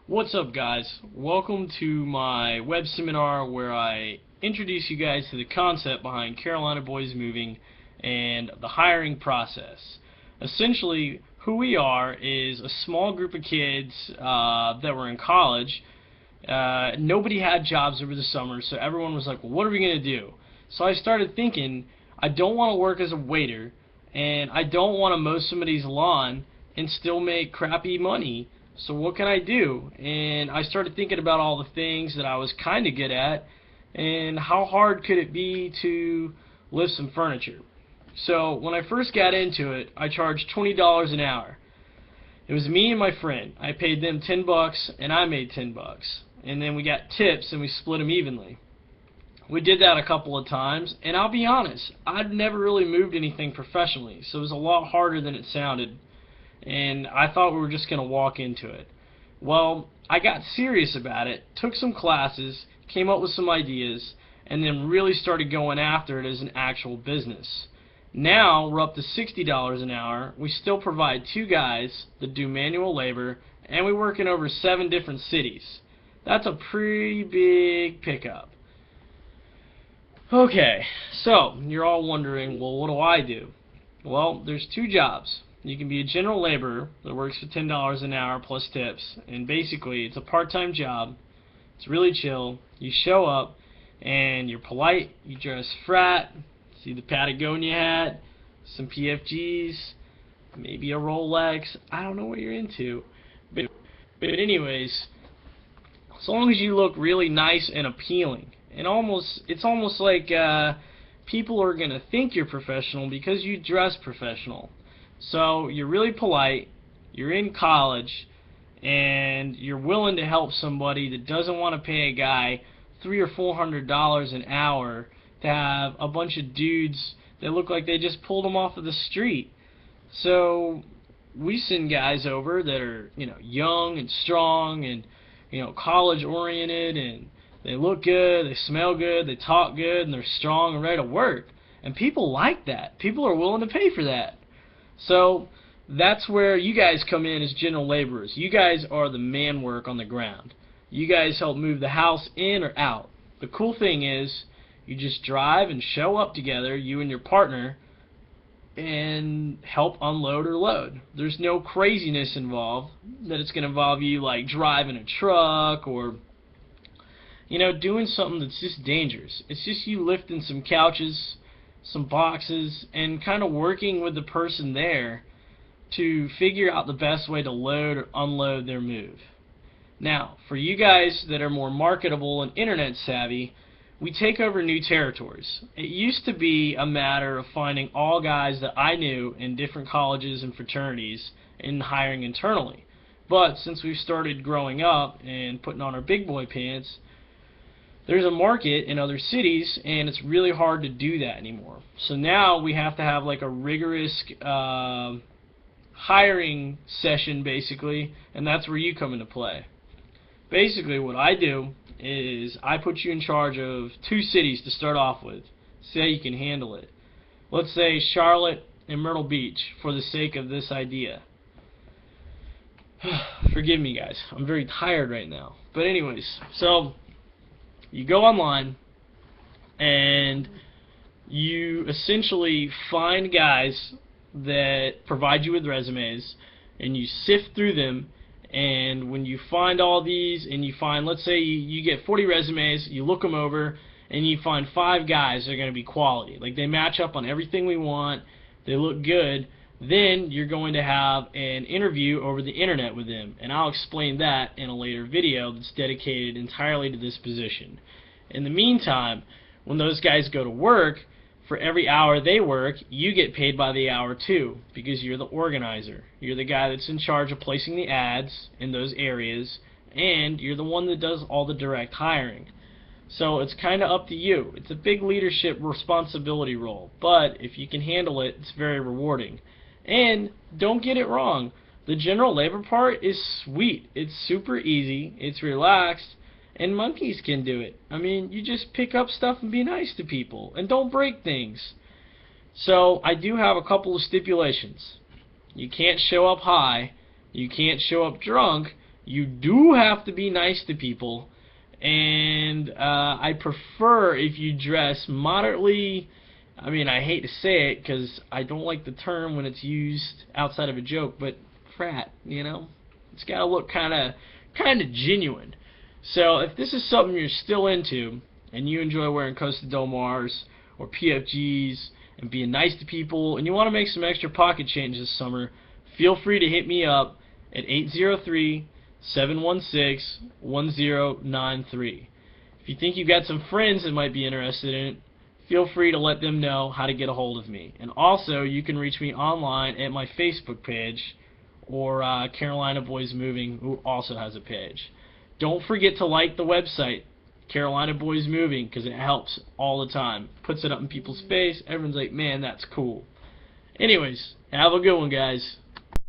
What's up, guys? Welcome to my web seminar where I introduce you guys to the concept behind Carolina Boys Moving and the hiring process. Essentially, who we are is a small group of kids that were in college. Nobody had jobs over the summer, so everyone was like, well, what are we going to do? So I started thinking, I don't want to work as a waiter, and I don't want to mow somebody's lawn and still make crappy money. So what can I do? And I started thinking about all the things that I was kind of good at and how hard could it be to lift some furniture. So when I first got into it, I charged $20 an hour. It was me and my friend. I paid them $10 and I made $10. And then we got tips and we split them evenly. We did that a couple of times, and I'll be honest, I'd never really moved anything professionally, so it was a lot harder than it sounded. And I thought we were just going to walk into it. Well, I got serious about it, took some classes, came up with some ideas, and then really started going after it as an actual business. Now we're up to $60 an hour. We still provide 2 guys that do manual labor, and we work in over 7 different cities. That's a pretty big pickup. Okay, so you're all wondering, well, what do I do? Well, there's 2 jobs. You can be a general laborer that works for $10 an hour plus tips, and basically it's a part-time job. It's really chill. You show up and you're polite, you dress frat, see the Patagonia hat, some PFGs, maybe a Rolex. I don't know what you're into. But anyways, as long as you look really nice and appealing, and it's almost like people are going to think you're professional because you dress professional. So you're really polite, you're in college, and you're willing to help somebody that doesn't want to pay a guy $300 or $400 an hour to have a bunch of dudes that look like they just pulled them off of the street. So we send guys over that are, young and strong and, college oriented, and they look good, they smell good, they talk good, and they're strong and ready to work. And people like that. People are willing to pay for that. So that's where you guys come in as general laborers. You guys are the man work on the ground. You guys help move the house in or out. The cool thing is you just drive and show up together, you and your partner, and help unload or load. There's no craziness involved that it's going to involve you like driving a truck or doing something that's just dangerous. It's just you lifting some couches, some boxes, and kind of working with the person there to figure out the best way to load or unload their move. Now, for you guys that are more marketable and internet savvy, we take over new territories. It used to be a matter of finding all guys that I knew in different colleges and fraternities and hiring internally. But since we've started growing up and putting on our big boy pants, there's a market in other cities, and it's really hard to do that anymore. So now we have to have like a rigorous hiring session, basically, and that's where you come into play. Basically, what I do is I put you in charge of 2 cities to start off with. Say you can handle it. Let's say Charlotte and Myrtle Beach, for the sake of this idea. Forgive me, guys. I'm very tired right now. But anyways, so you go online and you essentially find guys that provide you with resumes, and you sift through them. And when you find all these and you find, let's say you get 40 resumes, you look them over and you find 5 guys that are going to be quality, like they match up on everything we want, they look good, then you're going to have an interview over the internet with them, and I'll explain that in a later video that's dedicated entirely to this position. In the meantime, when those guys go to work, for every hour they work, you get paid by the hour too, because you're the organizer. You're the guy that's in charge of placing the ads in those areas, and you're the one that does all the direct hiring. So it's kind of up to you. It's a big leadership responsibility role, but if you can handle it, it's very rewarding. And don't get it wrong, the general labor part is sweet. It's super easy, it's relaxed, and monkeys can do it. I mean, you just pick up stuff and be nice to people, and don't break things. So I do have a couple of stipulations. You can't show up high, you can't show up drunk, You do have to be nice to people, and I prefer if you dress moderately. I mean, I hate to say it because I don't like the term when it's used outside of a joke, but frat, you know, it's got to look kind of genuine. So if this is something you're still into, and you enjoy wearing Costa Del Mars or PFGs and being nice to people, and you want to make some extra pocket change this summer, feel free to hit me up at 803-716-1093. If you think you've got some friends that might be interested in it, feel free to let them know how to get a hold of me. And also, you can reach me online at my Facebook page, or Carolina Boys Moving, who also has a page. Don't forget to like the website, Carolina Boys Moving, because it helps all the time. Puts it up in people's face. Everyone's like, man, that's cool. Anyways, have a good one, guys.